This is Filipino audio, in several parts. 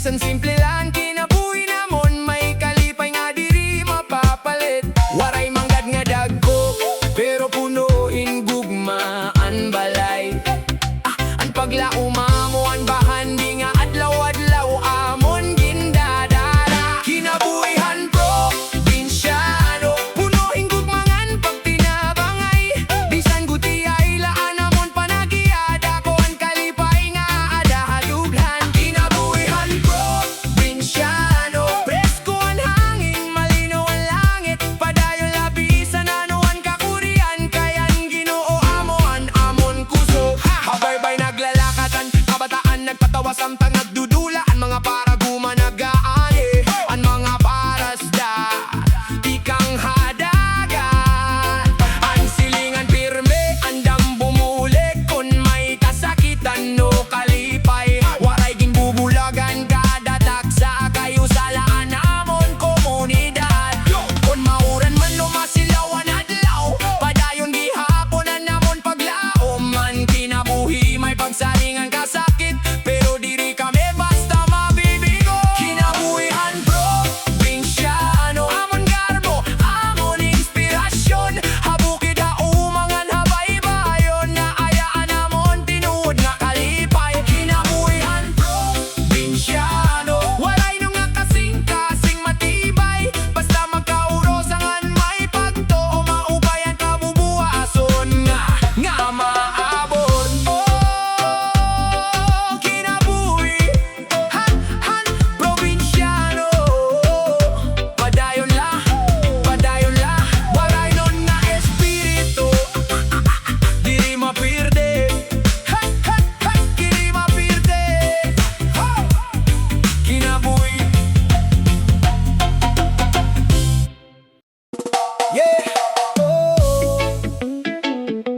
bisan simple lang kinabuhi namon, may kalipay nga diri mapapalit. Waray manggad nga dagko, pero punuin gugmaan balay. Ang paglaumamo ang bahan di nga adlaw-adlaw amon gindadara. Kinabuhihan probinsyano, punuin gugmangan pag tinabangay. Bisan guti ay laan namon panagiada ko ang kalipay nga adahadughan. Kinabuhihan probinsyano, presko ang hangin, malinaw ang langit. Padayon labisan anuan kakurian, kayan Ginoo amoan amon kuso. Habay-bay naglalakatan, kabataan nagpatawa samtang nagdudula. Ang mga paraguma nagaani, ang mga parasda ikang hadagan. Ang silingan pirme, andam bumulik kun may kasakitan no kalipay. Waray ginbubulagan kada taksa kayo sa laan amon komunidad. Kun mauran man lumasilawan adlaw, padayon gihaponan namon paglaom. Man kinabuhi may pagsalingan kasakit, pero diri kami basta mabibigo. Kinabuhihan probinsyano, amon garbo, amon inspirasyon. Habukid haumangan habay-bayon, na ayaan namon tinuod nga kalipay. Kinabuhihan probinsyano, walay nung nga kasing-kasing matibay. Basta magkaurosangan may pagtuo, maubayan kabubuason nga maabot. Kinabuhi han probinsyano, padayon la, waray nun nga espiritu diri mapirde. Diri mapirde. Kinabuhi. Yeah.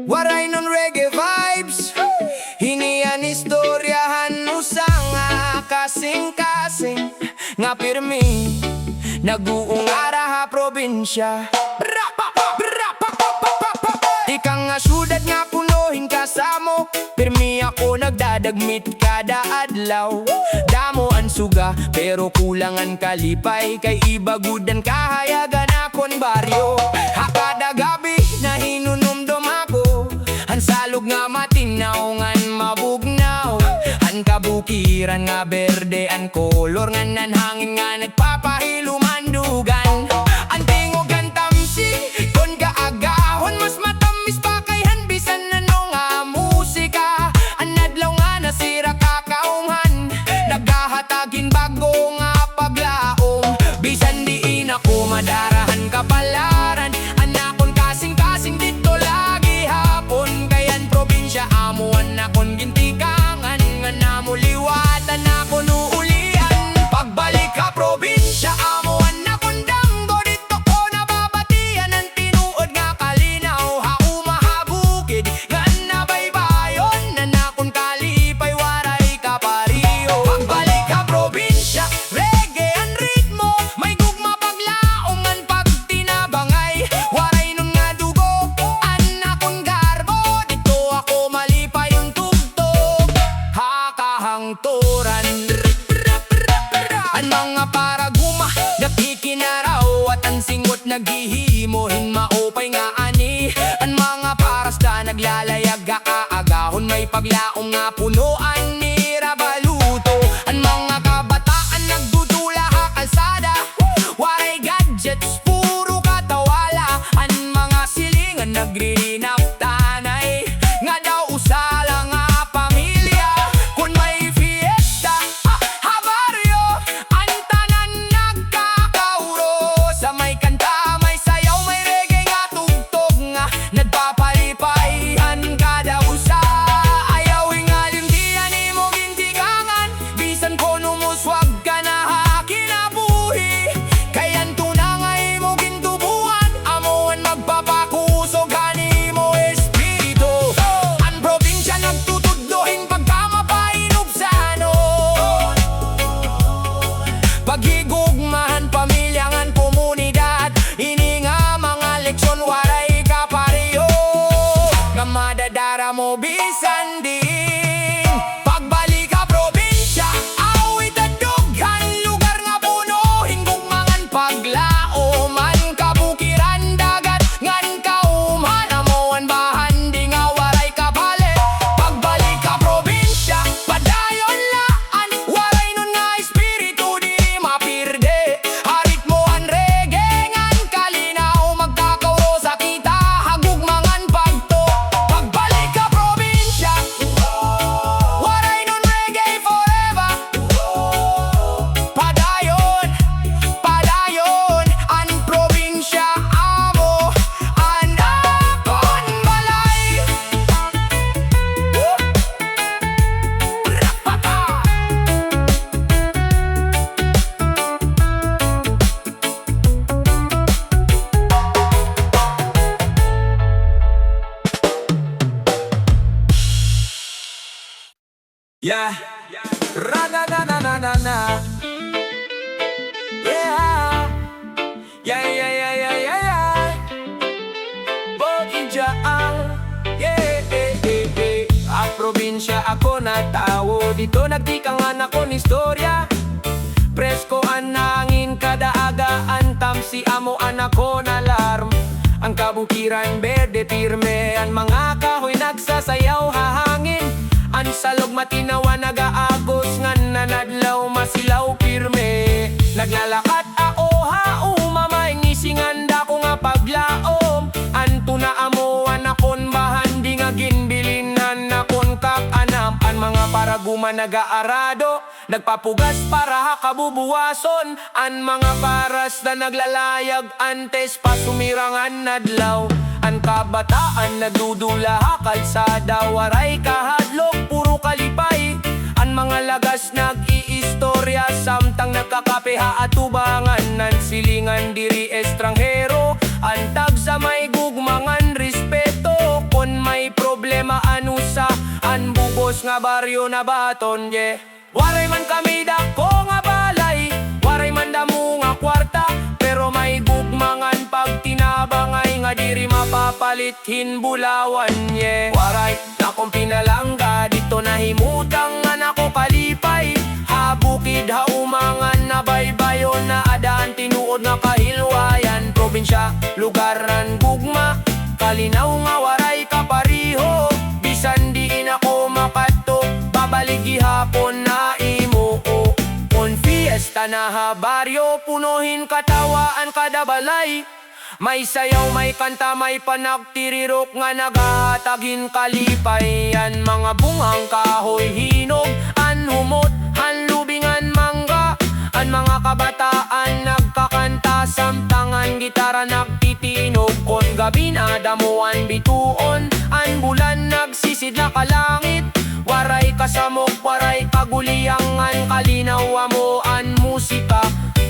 Waray nun reggae vibes, hinian istoryahan usa nga kasing-kasing nga pirmi naguong araha probinsya. Ika nga siyudad nga punuhin kasamo, pirmi ako nagdadagmit kada adlaw. Damo ang suga pero kulang ang kalipay, kay ibagudan kahayagan akon baryo. Hakada gabi na hinunumdum ako, ang salog nga matinaw ngan mabugnaw. Ang kabukiran nga berde, ang kolor nga nanhangin nga nagpapahilumandugan. Ang tingog ang tamsi, kon kaagahon mas matamis pa kay hanbisan ano nga musika. Ang adlaw nga nasira kakaunghan, naghahatagin bago nga paglaom. Bisan diin ako madarahan kapalaran, anakon kasing-kasing dito lagi hapon. Kayan probinsya amuan akon gintikangan, nga namuliwatan akon uulian. Pagbalik ka probinsya amuan akon damgo, dito ko nababatian ang tinuod nga kalinaw. Haumahabukid nga nabaybayon, nanakon kalipay waray kapariho. Pagbalik ka probinsya, reggae ang ritmo, may gugma paglaongan pag tinabangay. Waray nun nga dugo, anakon garbo, dito ako malipay yung tugtog. Hakahangturan, ang mga paraguma nakikinaraw, at ang singot naghihimohin maupay nga ani. Ang mga parasda naglalayag kaagahon, may paglaong nga punuan ni Rabaluto. Ang mga kabataan nagdudula kalsada, waray gadgets puro katawala. Ang mga silingan nagririnap tanay, nga daw usala nga pamilya. Kung may fiesta habaryo, ang tanan nagkakauro. Sa may kanta, may sayaw, may reggae nga tugtog nga nagpapalipayhan kada usa. Ayawing alimdian imo gintigangan, bisan ko numuswag ka na kinabuhi. Kayan tunangay mo gintubuan, amuan magpapakusog kanimo espiritu. Ang probinsya nagtutudlohin pagkamapainog sa anon, paghigugmahan pamilyangan komunidad. Ini nga mga leksyon waray kapariyo, nga madadara mo bisan din. Pagbalik ka probinsya, awit at dugay. Yeah. Ra-na-na-na-na-na-na. Yeah. Yeah, yeah, yeah, yeah, yeah, yeah. Probinsya ang probinsya ako na tao. Dito nagtikangan ako ni istorya. Presko ang nangin kada aga. Antam si amo anak ko na alarm. Ang kabukiran berde pirme. Ang mga kahoy nagsasayaw hahangin. Ang salog matinawa nagaagos. Ngan nanadlaw masilaw pirme. Naglalakat ao mamay ngisingan da ko nga paglaom. Anto na amo anakon bahandi nga ginbilinan nakon kak anam. Ang mga paraguman nagaarado nagpapugas para kabubuwason. Ang mga paras na naglalayag antes pa sumirangan nadlaw. Ang kabataan nagdudula kalsada waray kahadlok puro kalipay. Ang mga lagas nag-iistorya samtang nagkakapeha at tubangan. Nan silingan diri estranghero antag sa may gugmangan respeto. Kon may problema anusa an bubos nga baryo na baton yeah. Waray man kami dako nga balay, waray man damo nga kwarta, pero may gugmangan pag tinabangay nga diri mapapalit hinbulawan yeah. Waray na kong pinalangga dito nahimutang nga nako kalipay. Habukid haumangan na baybayon na adaan tinuod nga kahilwayan. Probinsya, lugaran gugma, kalinaw nga waray kapariho. Bisan diin ako makato, babalik gihapon na imo on fiesta na habaryo, punuhin katawaan kada balay. May sayaw, may kanta, may panagtirirok nga nagatagin kalipay. An mga bungang kahoy hinog, an humot, an lubingan mangga. An mga kabataan nagkakanta, samtangan gitara nagtitinog. Kon gabi na damuan bituon, an bulan nagsisid na kalangit. Waray kasamok, waray kaguliangan, kalinaw mo an musika.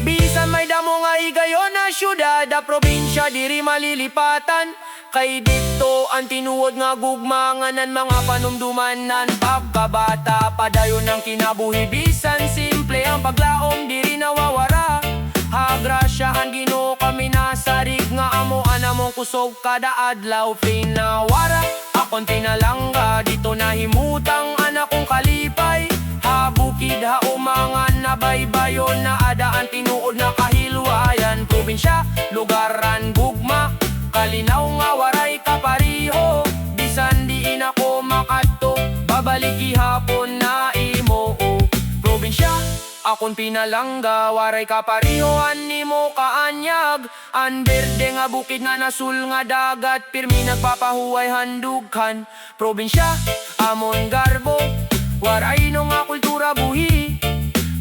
Bisan may damo nga igayon na siyudad, a probinsya diri malilipatan. Kay dito ang tinuod nga gugmangan ng mga panumduman nan pagkabata. Padayon ng kinabuhi bisan simple ang paglaom diri nawawara. Hagrasyahan Ginoo kami nasarig nga amo anamong kusog kada adlaw pinawara. Akon tinalangga dito nahimutang anak kong kalipay. Habukid haumangan na baybayon na adaan tinuod na kahilwayan. Probinsya, lugaran gugma, kalinaw nga waray kapariho. Bisan diin ako makato, babalik gihapon na imo probinsya. Akon pinalangga waray kaparihoan nimo kaanyag. An berde nga bukid nga nasul nga dagat, pirmi nagpapahuway handugkan. Probinsya, amon garbo, waray no nga kultura buhi.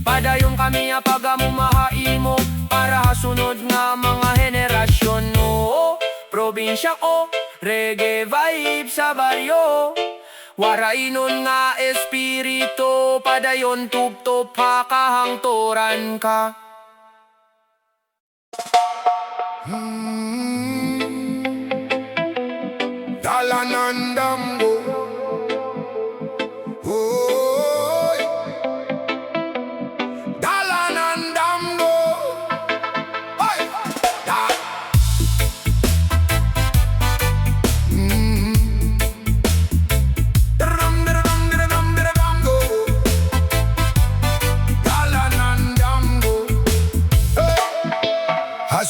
Padayon kami nga pagamumahay mo para hasunod nga mga henerasyon no. Probinsya ko, reggae vibe sa baryo. Waray nun nga espiritu, padayon tuptop hakahangturan ka. Dalanandambo.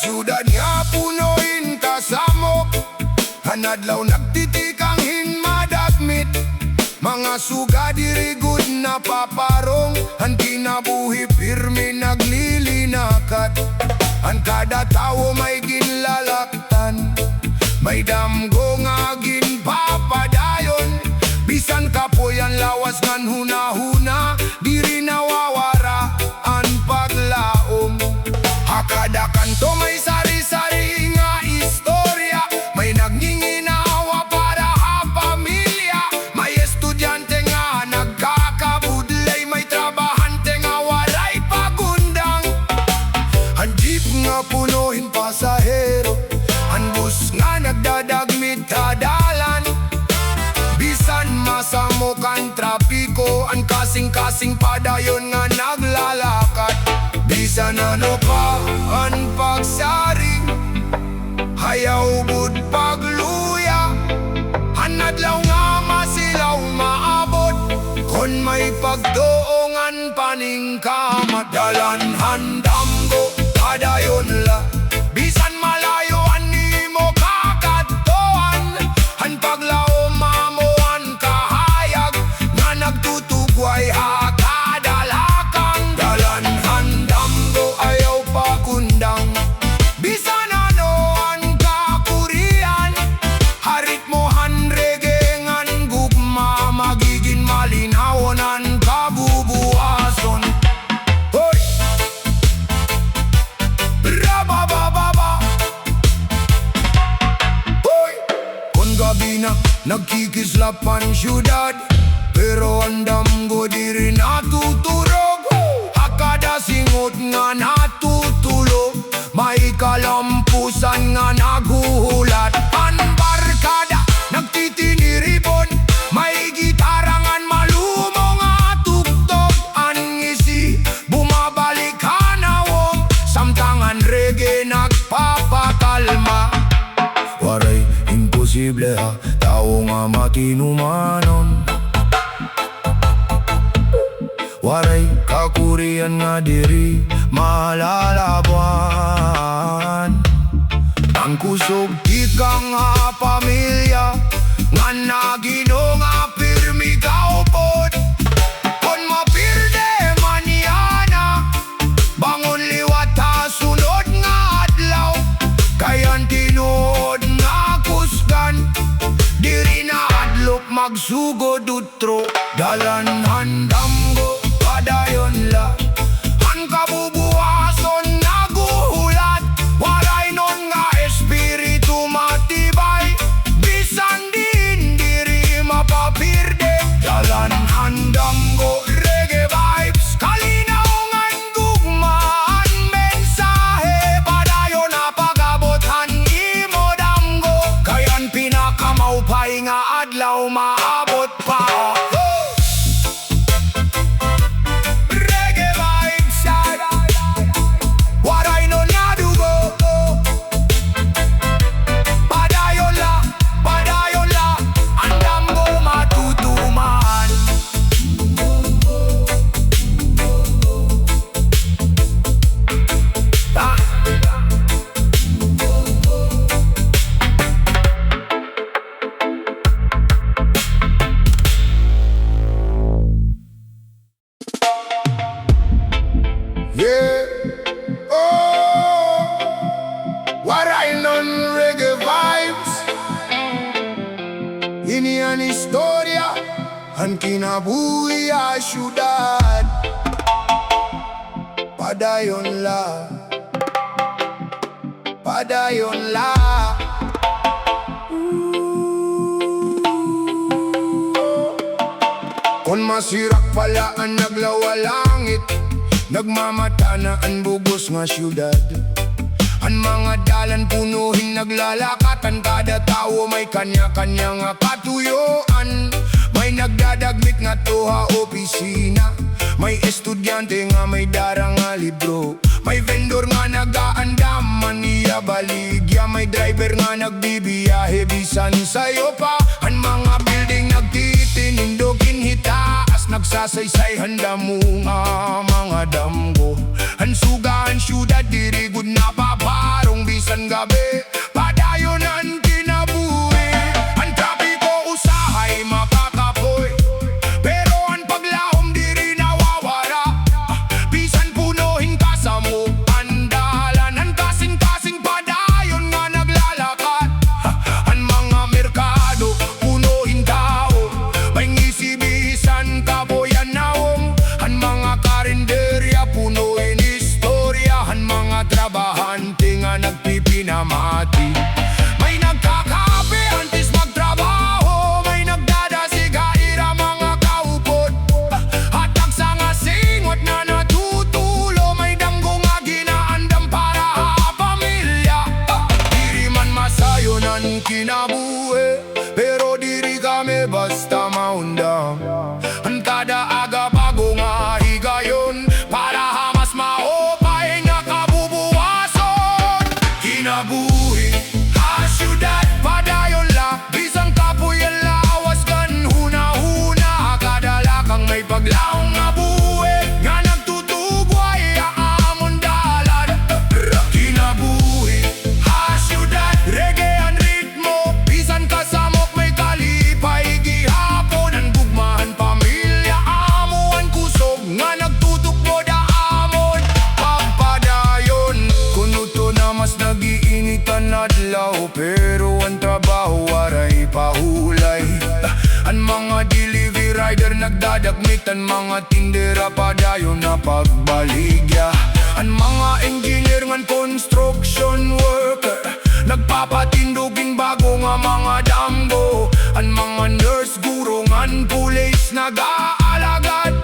Siyudad nga punuin kasamok, hanadlaw nagtitikang hinmadagmit. Mga suga diri good na paparong, ang kinabuhi pirmi naglilinakat. Ang kada tawo may ginlalaktan, may damgo nga ginpapadayon. Bisan kapoyan lawas ngan hunahuna, diri nawawara ang paglaom. Hakada kanto may sari-sari nga istorya, may nagnginginawa para pamilya. May estudyante nga nagkakabudlay, may trabahante nga waray pagundang. Ang jeep nga punuhin pasahero, ang bus nga nagdadagmit kadalan. Bisan masamok ang trapiko, ang kasing kasing padayon nga naglalakad. Bisan ano pa ang pagsaring, hayaw bud pagluya, hanadlaw nga masilaw maabot, kon may pagdoongan paning kamadalan. Handamgo padayon la, bisan malayo animo kakatoan, han paglaom mamuan kahayag nga nagtutugway hakadalakang dalan. Handamgo ayaw pakundang, bisan ano ang kakurian, harit mo han reggae ngan gugma, magiging malinawon ang kabubuhason. Hoy! Rabababa! Hoy! Kon gabi na nagkikislapan siyudad, pero ang damgo di rin natuturog. Hakada singot nga natutulog, may kalampusan nga naguhulat. Ang barkada nagtitiniribon, may gitarangan malumo nga tugtog. Ang isi bumabalik hanawong, samtangan reggae nagpapakalma. Waray imposible ha, tao nga matinumanon. Waray kakurian nga diri malalabuan. Ang kusog ika nga pamilya, nga nagino nga pirmi kaupod. Kon mapirde maniana, bangon liwat ha sunod nga adlaw, kayan tinuod nga kusgan, diri na adlok magsugod utro. Dalan handamgo padayon la, ang kabubuhason naguhulat. Waray nun nga espiritu matibay, bisan din diri mapapirde. Dalan handamgo reggae vibes, kalinaungan gugmaan mensahe, padayon napagabotan imo damgo, kayan pinakamaupay nga adlaw maabot pa. Reggae vibes, waray nun nga dugo, padayon la, ang damgo matutuman. Yeah, oh, waray nun reggae vibes. Ini ang istorya, ang kinabuhi a siyudad. Padayon la, padayon la. Kon masirak pala ang naglawa langit, nagmamata na ang bugos nga siyudad. Ang mga dalan punuhin naglalakatan, kada tao may kanya-kanya nga katuyuan. May nagdadagmit nga tuha opisina, may estudyante nga may darang nga libro, may vendor nga nagaandam maniya baligya, may driver nga nagbibiyahe bisan sayo pa. Ang mga building nagtitinindogin hitaas, nagsasaysay handa mo nga mga damgo. Ang sugaan siyudad diri gud na paparong, bisan gabi padayon ang kinabuhi. Ang trapiko usahay makakapoy, pero ang paglahom diri nawawara. Bisan punuhin ka sa mo andalan, ang kasing-kasing padayon nga naglalakad. Ang mga merkado punuhin tao, may ngisibisan kaboyan nawong. Ang mga karinderya punuhin istorya. pero ang trabaho waray pahulay. Ang mga delivery rider nagdadagmit, ang mga tindera padayon na pagbaligya. Ang mga engineer ngan construction worker nagpapatindugin bago nga mga damgo. Ang mga nurse, guro ngan pulis nag-aalagad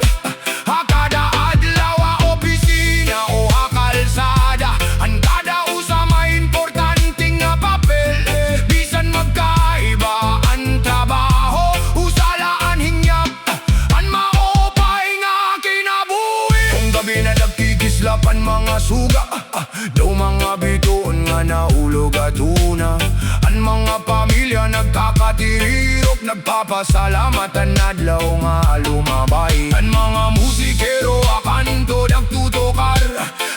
kada adlaw a opisina o kalsada. Ang kada usa may importanteng nga papel, bisan magkaiba ang trabaho, usalaan hingyap ang maupay nga kinabuhi. Kung gabi na nagkikislapan mga suga, daw mga bituon nga naulog at una. Ang mga pamilya nagkakatirirok, nagpapasalamat ang adlaw nga lumabay. Ang mga musikero akanto nagtutokar,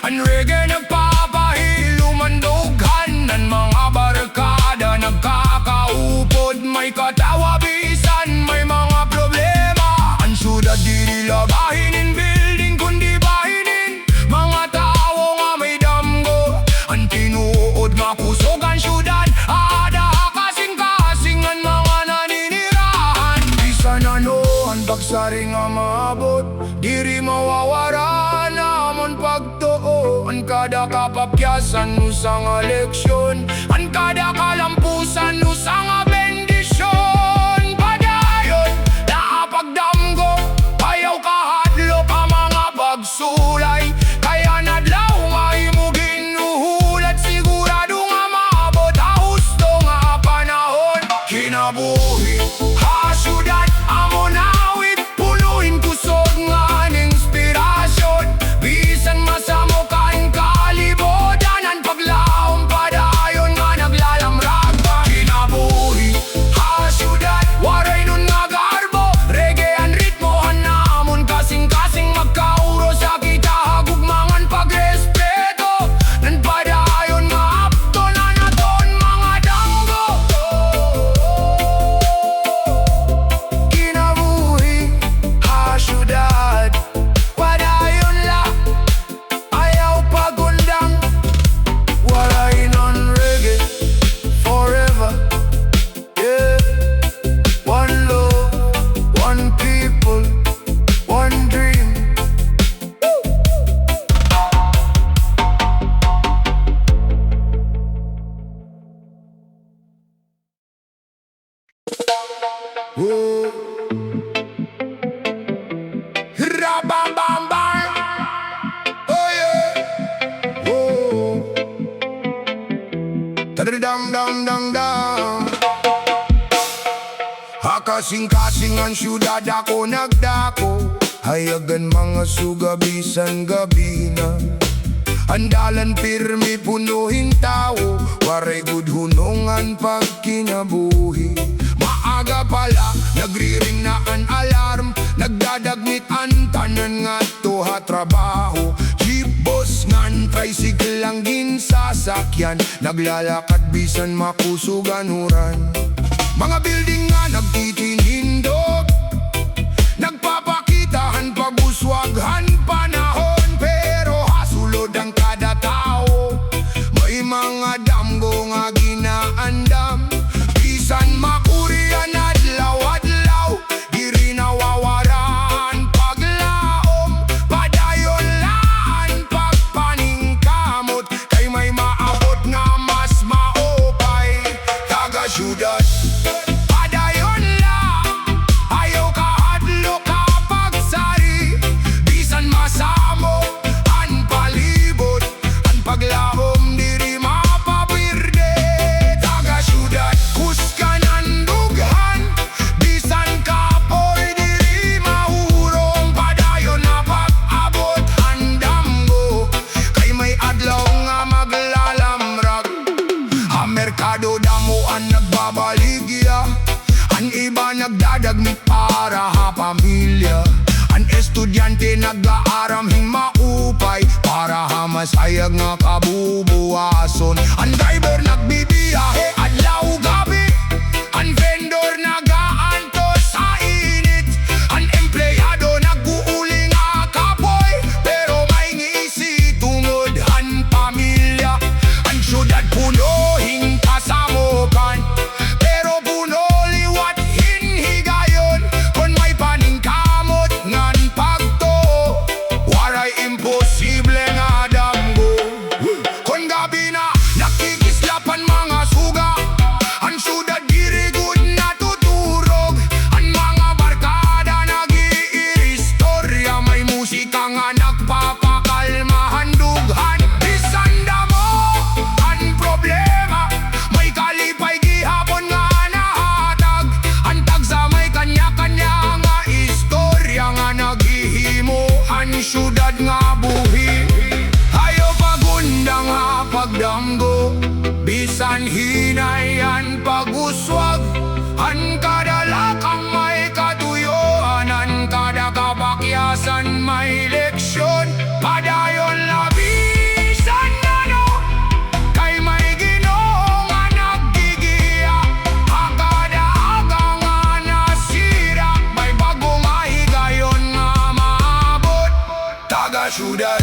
ang reggae nagpapahilumandughan. Ang mga barkada nagkakaupod, may katawa bisan may mga problema. Ang syudad di lagahin building kundi bahinin mga tao nga may damgo. Ang tinuod nga kusog ang syudad, ada kasing-kasing ang mga naninirahan. Bisan ano ang pagsari nga maabot, diri mawawara namon pagtuo. Ang kada kapapyasan usang eleksyon, ang kada kalampusan usang bendisyon. Padayon na pagdamgo, ayaw kahadlok ang mga pagsulay. Kaya nadlaw nga imugin uhulat, sigurado nga maabot ang husto nga panahon. Kinabuhi ha syudad amo nawit, punuhin kusog nga ang inspirasyon. Bisan masamo kain kalibodan, ang paglaom padayon nga naglalamrag pa. Kinabuhi ha syudad, waray nun nga garbo, reggae ang ritmohan namon kasing-kasing magkauro sa kita hagugmangan pagrespeto. Nan padayon nga apto na naton mga damgo. Kinabuhi ha syudad, padayon la ayaw pagundang. Waray non reggae forever, yeah. One love, one people, one dream. Whoa. Ra-bam-bam-bam. Oh yeah. Whoa. Ta-da-dam-dam-dam-dam. Kasing-kasing ang syudad ako nagdako, hayagan mga suga bisan gabi na. Andalan pirmi punuhin tao, waray good hunungan pag kinabuhi. Maaga pala nagriring na an alarm, nagdadagmit ang tanan nga tuha trabaho. Jeep bus ngan tricycle lang ginsasakyan, naglalakad bisan makusuganuran. Mga building nga nagtitinindog, nagpapakitahan paguswaghan panahon. Pero hasulod ang kada tao, may mga damgo nga ginaandam. Bisan makurian adlaw-adlaw, diri nawawaran paglaom. Padayon laan pagpaningkamot, kay may maabot nga mas maupay. Taga syudad padayon la ayaw kahadlok kapag sari. Bisan masamo ang palibot, ang paglahom diri mapapirde. Taga syudad kuskan ang dughan, bisan kapoy diri mahurong. Padayon na pag-abot ang damgo, kay may adlaw nga maglalamrag. Ang merkado damo ang nagbabaligya, ang iba nagdadagmit para ha pamilya. Ang estudyante nag-aaraming maupay para ha masayag nga kabubuwason. Ang driver nagbibiyahe adlaw gabi, ang vendor nag-aantos sa init. Ang empleyado nag-uuli nga kapoy, pero may ngisi tungod ang pamilya. Ang syudad puno hing kasamo, imposible nga damgo. Kon gabi na nakikislapan mga suga, ang syudad girigod na tuturog. Ang mga barkada nag-iistorya, may musika nga nagpapakalmahan dughan. Bisan damo ang problema, may kalipay gihapon nga nahatag. Ang tagsa may kanya-kanya nga istorya nga naghihimo ang syudad nga buhi. Hayo pagundang nga pagdanggo, bisan hinayan pag-uswag. Ang kadalakang may katuyoan, ang kada kapakyasan may leksyon. Padayon labisan ano, kay may Ginoo nga naggigiya. Ang kada aga nga nasira, may bagong mahigayon nga maabot. Taga-syudad